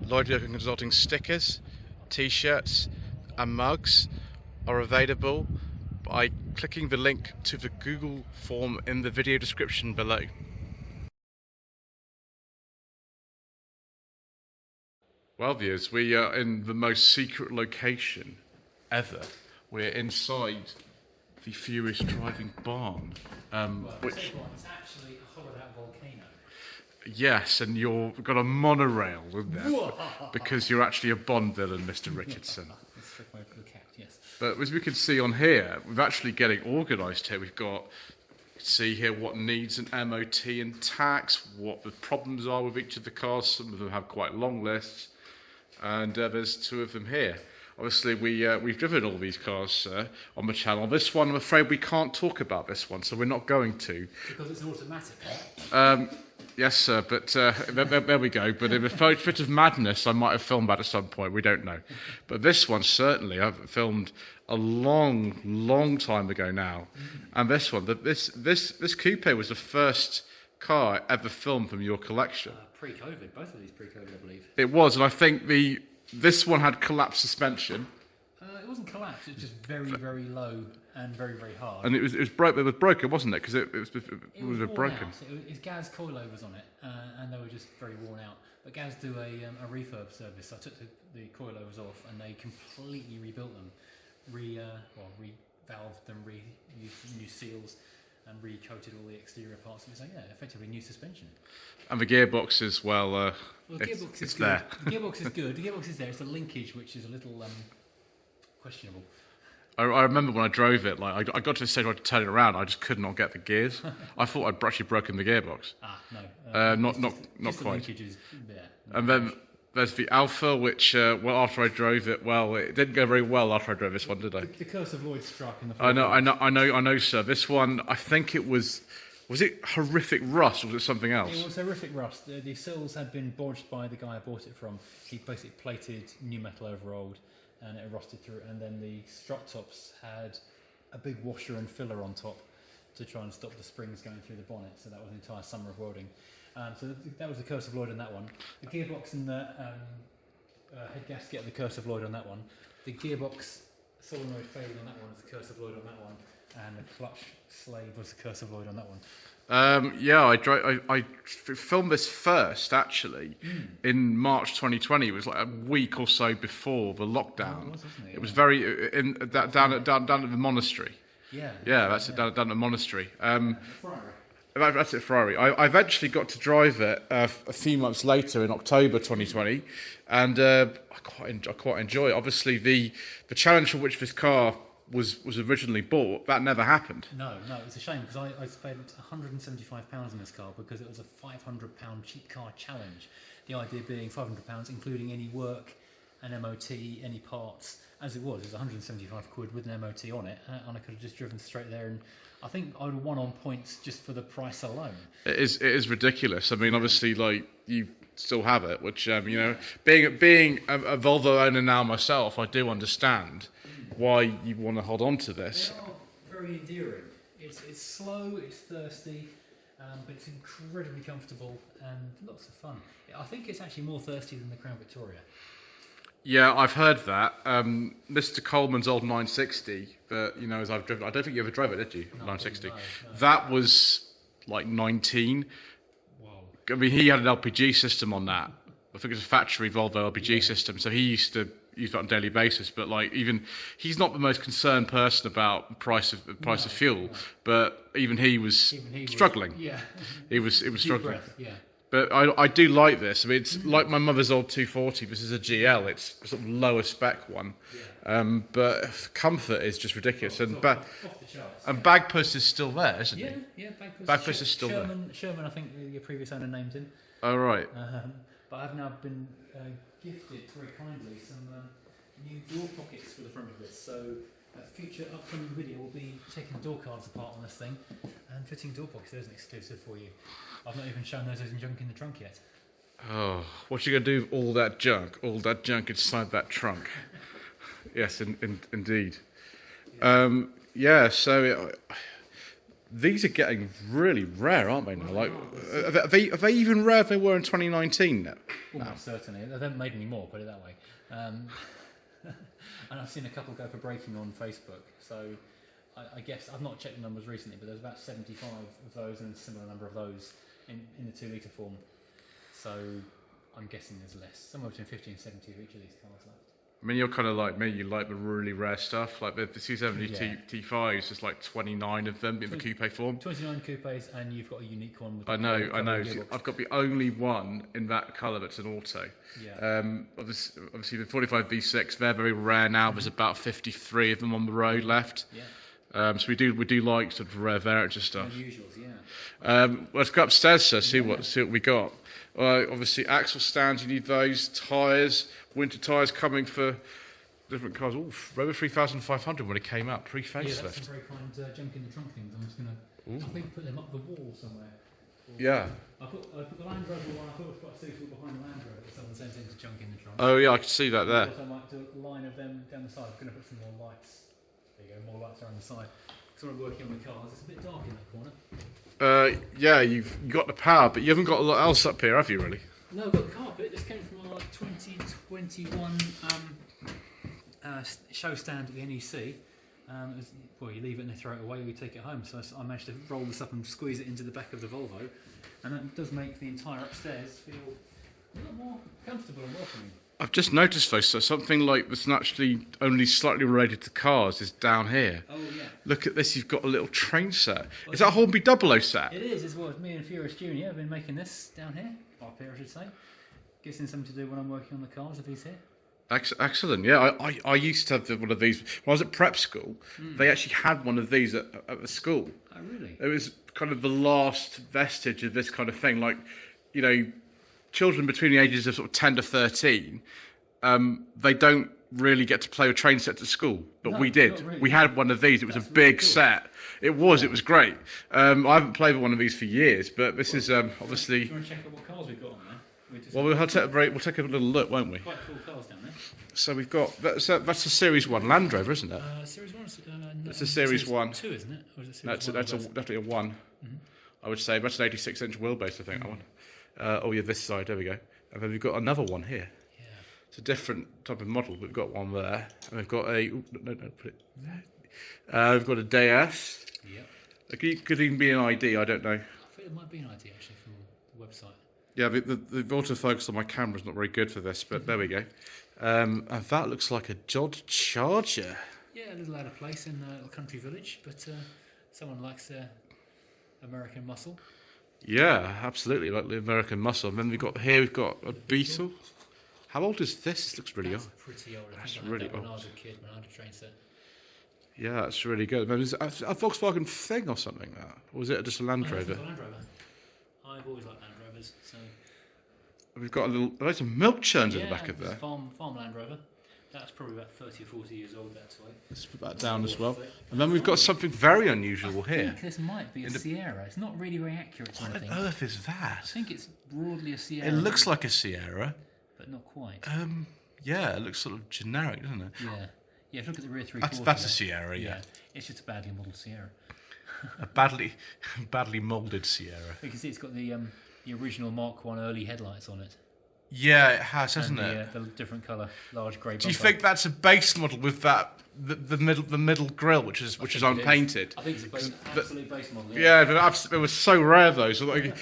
Lloyd Consulting stickers, t-shirts and mugs are available by clicking the link to the Google form in the video description below. Well viewers, we are in the most secret location ever. We're inside the Furiousdriving barn, which it's actually a hollowed out volcano. Yes, and you've got a monorail in there because you're actually a Bond villain, Mr. Richardson. That's the way to look at, yes. But as we can see on here, we're actually getting organised here. We've got, see here what needs an MOT and tax, what the problems are with each of the cars. Some of them have quite long lists, and there's two of them here. Obviously, we've driven all these cars on the channel. This one, I'm afraid we can't talk about this one, so we're not going to. Because it's an automatic. Yes, sir, but there we go. But in a fit of madness, I might have filmed that at some point. We don't know. But this one, certainly, I've filmed a long time ago now. And this one, this coupe was the first car I ever filmed from your collection. Pre-COVID, both of these pre-COVID, I believe. It was, and I think this one had collapsed suspension. It wasn't collapsed. It was just very low and very hard. And it was broken, wasn't it? Because it was broken. It's Gaz coilovers on it, and they were just very worn out. But Gaz do a refurb service. I took the coilovers off, and they completely rebuilt them, re-valved them, used new seals, and re-coated all the exterior parts. So yeah, effectively new suspension. And the gearbox as well. Well, the gearbox is there. The gearbox is good. The gearbox is there. It's the linkage which is a little questionable. I remember when I drove it, like I got to the stage where I had to turn it around, I just could not get the gears. I thought I'd actually broken the gearbox. No. Not just quite. The linkage is there. And then there's the Alpha, which after I drove it, it didn't go very well after I drove this one, did I? The curse of Lloyd struck in the. I know, sir. This one, I think it was. Was it horrific rust, or was it something else? It was horrific rust. The sills had been bodged by the guy I bought it from. He basically plated new metal over old, and it rusted through. And then the strut tops had a big washer and filler on top to try and stop the springs going through the bonnet. So that was an entire summer of welding. So that was the curse of Lloyd on that one. The gearbox and the head gasket, the curse of Lloyd on that one. The gearbox solenoid failed on that one was the curse of Lloyd on that one. And the clutch slave was the curse of Lloyd on that one. Yeah, I filmed this first actually in March 2020. It was like a week or so before the lockdown. It was very down at the monastery. Yeah, that's it, down at the monastery. Friary. That's it, Ferrari. I eventually got to drive it a few months later in October 2020, and I quite enjoy it. Obviously, the challenge for which this car was originally bought, that never happened. No, it's a shame because I spent £175 in this car because it was a £500 cheap car challenge. The idea being £500, including any work, an MOT, any parts. As it was £175 with an MOT on it, and I could have just driven straight there. And I think I would have won on points just for the price alone. It is ridiculous. I mean, obviously, like you still have it, which being a Volvo owner now myself, I do understand why you want to hold on to this. They are very endearing. It's slow, it's thirsty, but it's incredibly comfortable and lots of fun. I think it's actually more thirsty than the Crown Victoria. Yeah, I've heard that. Mr. Coleman's old 960, as I've driven, I don't think you ever drove it, did you? No, 960. No. That was like 19. Whoa. I mean, he had an LPG system on that. I think it's a factory Volvo LPG system, so he used to use that on a daily basis. But he's not the most concerned person about the price of fuel. But even he was struggling. He was struggling. Breath, yeah. But I do like this. I mean, it's like my mother's old 240. This is a GL. It's a sort of lower spec one. But comfort is just ridiculous. And Bagpuss is still there, isn't he? Yeah, Bagpuss is still there. Sherman, I think your previous owner named him. Oh, right. But I've now been gifted very kindly some new door pockets for the front of this. So a future upcoming video will be taking door cards apart on this thing and fitting door pockets. There's an exclusive for you. I've not even shown those junk in the trunk yet. Oh, what are you going to do with all that junk? All that junk inside that trunk? Yes, indeed. So These are getting really rare, aren't they? Now, like, are they even rare if they were in 2019 now? Almost certainly. They haven't made any more, put it that way. And I've seen a couple go for breaking on Facebook. So I guess I've not checked the numbers recently, but there's about 75 of those and a similar number of those in the 2 litre form. So I'm guessing there's less, somewhere between 50 and 70 of each of these cars left. I mean, you're kind of like me. You like the really rare stuff, like the 270 T5s. There's like 29 of them in the coupe form. 29 coupes, and you've got a unique one. With I know. I've got the only one in that colour that's an auto. Yeah. Obviously the 45 V6, they're very rare now. There's about 53 of them on the road left. Yeah. So we do like sort of rare variants of stuff. Unusuals, yeah. Let's go upstairs, sir. See what we got. Obviously, axle stands. You need those. Tyres. Winter tyres coming for different cars. Oh, Rover 3500 when it came out, pre-facelift. Yeah, that's some very kind junk in the trunk things. I'm just going to, I think, put them up the wall somewhere. Yeah. I put the Land Rover one. I thought it was quite suitable behind the Land Rover, but someone sent into junk in the trunk. Oh yeah, I can see that there. I thought I might do a line of them down the side. I'm going to put some more lights. There you go, more lights around the side. Because when I'm working on the cars, it's a bit dark in that corner. Yeah, you've got the power, but you haven't got a lot else up here, have you? Really? No, I've got the carpet. This came from our 2021 show stand at the NEC. Well, you leave it and they throw it away, or you take it home. So I managed to roll this up and squeeze it into the back of the Volvo, and that does make the entire upstairs feel a lot more comfortable and welcoming. I've just noticed though, so something like that's naturally only slightly related to cars is down here. Oh yeah. Look at this, you've got a little train set. Is that a Hornby 00 set? It is, as well. Me and Furious Jr. have been making this down here, up here I should say. Gives me something to do when I'm working on the cars, if he's here. Excellent, yeah. I used to have one of these. When I was at prep school, they actually had one of these at the school. Oh really? It was kind of the last vestige of this kind of thing. Like, you know, children between the ages of sort of 10 to 13, they don't really get to play with train sets at school, but we did. Really. We had one of these. It was a big cool set. It was great. I haven't played with one of these for years, but this is obviously. Do you want to check out what cars we've got on there? Well, we'll take a little look, won't we? Quite cool cars down there. So we've got that's a Series 1 Land Rover, isn't it? Series 1. It's a Series 1. 2, isn't it? Or is it Series that's definitely a 1. Mm-hmm. I would say that's an 86-inch wheelbase. I think that one. Oh yeah, this side. There we go. And then we've got another one here. Yeah. It's a different type of model. We've got one there, and we've got a put it there. We've got a DS. Yep. It could even be an ID. I don't know. I think it might be an ID actually from the website. Yeah, the autofocus on my camera's not very good for this, but there we go. And that looks like a Dodge Charger. Yeah, a little out of place in a little country village, but someone likes their American muscle. Yeah, absolutely, like the American muscle. And then we've got a Beetle. How old is this? This looks really old. Pretty old. That's really old. When I was a kid, when I had a train set. Yeah, that's really good. Is it a Volkswagen Thing or something like that? Or was it just a Land Rover? Land Rover. I've always liked Land Rovers. So. We've got loads of milk churns at the back of there. Farm Land Rover. That's probably about 30 or 40 years old, that toy. Let's put that down as well. And then we've got something very unusual here. I think this might be a Sierra. It's not really very accurate. What on earth is that? I think it's broadly a Sierra. It looks like a Sierra. But not quite. Yeah, it looks sort of generic, doesn't it? Yeah. Yeah, if you look at the rear three-quarters. That's a Sierra, yeah. It's just a badly modelled Sierra. A badly moulded Sierra. You can see it's got the original Mark 1 early headlights on it. Yeah, it has, hasn't it? Yeah, the different colour, large grey bumper. Do you think that's a base model with that the middle grille, which is unpainted? I think it's an absolute base model. Yeah, it was so rare though. So like,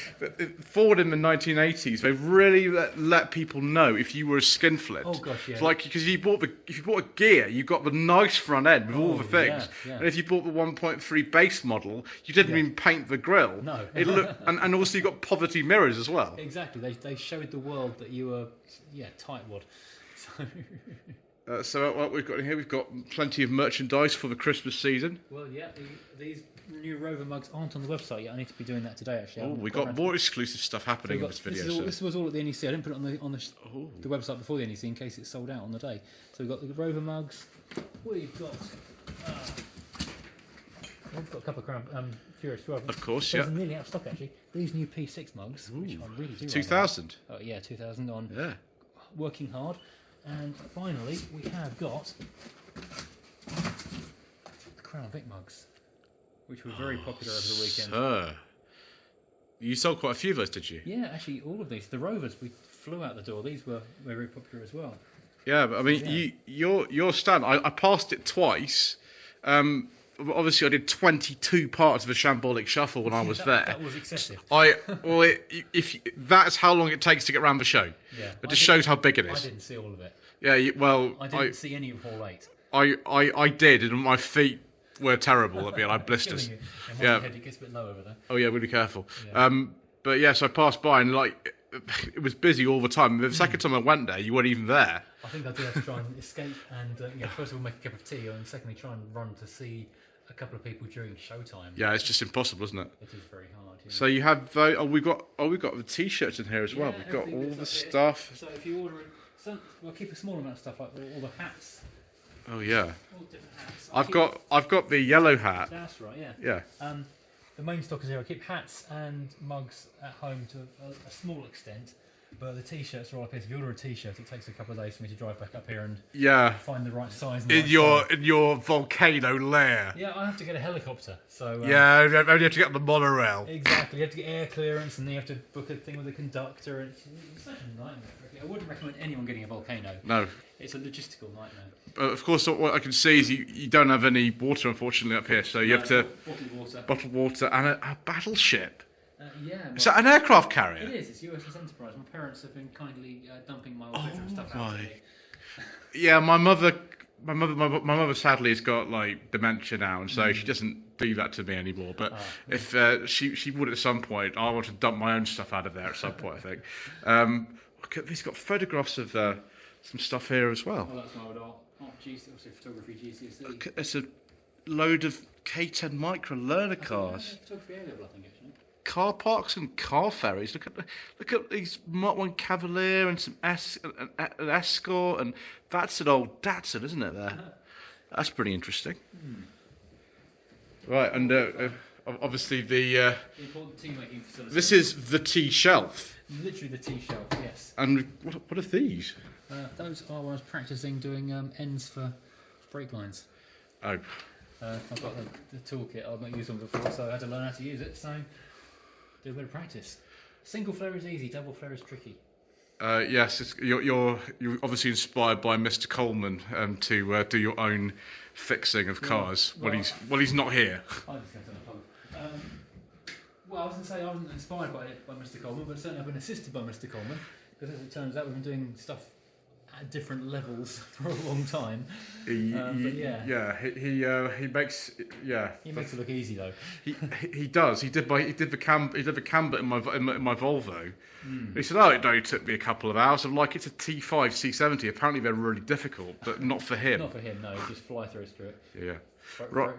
Ford in the 1980s, they really let people know if you were a skinflint. Oh gosh, yeah. It's like because if you bought a gear, you got the nice front end with all the things. Yeah. And if you bought the 1.3 base model, you didn't even paint the grille. No. It looked, and also you got poverty mirrors as well. Exactly. They showed the world that you were tightwad. So what we've got here, we've got plenty of merchandise for the Christmas season. Well, yeah, these new Rover mugs aren't on the website yet. I need to be doing that today, actually. Oh, we've got more exclusive stuff happening in this video. This was all at the NEC. I didn't put it on the website before the NEC in case it's sold out on the day. So we've got the Rover mugs. We've got a couple of Furious 12. Of course, Those are nearly out of stock, actually. These new P6 mugs, which I really do 2000. Oh, yeah, 2000 on. Yeah. Working hard. And finally, we have got the Crown Vic mugs. which were very popular over the weekend. Sir. You sold quite a few of those, did you? Yeah, actually, all of these. The Rovers, we flew out the door. These were very popular as well. Yeah, but I mean, your stand, I passed it twice. Obviously, I did 22 parts of a Shambolic shuffle when I was there. That was excessive. If that's how long it takes to get around the show. Yeah, It just shows how big it I is. didn't see all of it. Yeah, I didn't see any of Hall 8. I did, and my feet were terrible at me, and I had blisters. Yeah. Head, it gets a bit low over there. Oh yeah, really careful. Yeah. But yes, I passed by, and like it was busy all the time. The second time I went there, you weren't even there. I think I did have to try and escape and first of all make a cup of tea, and secondly try and run to see a couple of people during showtime. Yeah, it's just impossible, isn't it? It is very hard. Yeah. So you have we've got the t-shirts in here as well. We've got all the stuff. So if you order it, we'll keep a small amount of stuff like all the hats. Oh yeah. All different hats. I've got the yellow hat. That's right. Yeah. The main stock is here. I keep hats and mugs at home to a small extent, but the t-shirts are all up here. So if you order a t-shirt, it takes a couple of days for me to drive back up here and find the right size. And In your volcano lair. Yeah, I have to get a helicopter. So You only have to get on the monorail. exactly. You have to get air clearance, and then you have to book a thing with a conductor. And it's such a nightmare. I wouldn't recommend anyone getting a volcano. No. It's a logistical nightmare. Of course, what I can see is you don't have any water, unfortunately, up here. So you have to Bottled water. bottled water and a battleship. Yeah. Is that an aircraft carrier? It is. It's USS Enterprise. My parents have been kindly dumping my old picture and stuff out to me. Yeah, my mother sadly has got like dementia now, and so she doesn't do that to me anymore. But if she would at some point, I want to dump my own stuff out of there at some point. I think. He's got photographs of some stuff here as well. Oh, that's my old art. Also photography GCSE. There's a load of K10 micro learner cars. Photography A level, I think, actually. Car parks and car ferries. Look at these Mark 1 Cavalier and some an Escort, and that's an old Datsun, isn't it? There, that's pretty interesting. Right, and obviously the important tea making facility. this is the tea shelf. Literally the tea shelf. Yes. And what are these? Those are when I was practicing doing ends for brake lines. Oh, I've got the toolkit. I've not used one before, so I had to learn how to use it. So do a bit of practice. Single flare is easy. Double flare is tricky. yes, you're obviously inspired by Mr. Coleman to do your own fixing of cars when he's not here. I just got to the pub. Well, I was going to say I wasn't inspired by Mr. Coleman, but certainly I've been assisted by Mr. Coleman, because as it turns out we've been doing stuff at different levels for a long time. He makes He makes it look easy though. He does. He did the camber in my Volvo. He said, "Oh, it only took me a couple of hours." I'm like, "It's a T5 C70. Apparently they're really difficult, but not for him." Not for him. No, he just fly through it. Yeah. Right.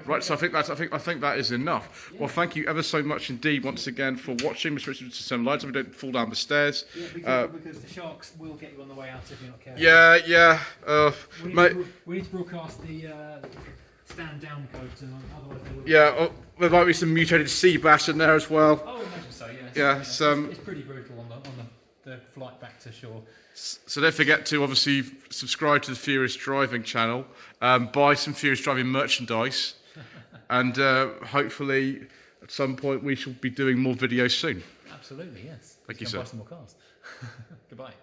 Right, so I think that is enough. Yeah. Well, thank you ever so much indeed once again for watching, Mr. Richardson. Some lights so we don't fall down the stairs. Yeah, be careful because the sharks will get you on the way out if you're not careful. Yeah. We need to broadcast the stand down code to them, otherwise they will. Yeah, there might be some mutated sea bass in there as well. Oh, I imagine so. Yes. Yeah, it's pretty brutal on the flight back to shore. So don't forget to obviously subscribe to the Furiousdriving channel, buy some Furiousdriving merchandise, and hopefully at some point we shall be doing more videos soon. Absolutely, yes. Thank you, sir. Buy some more cars. Goodbye.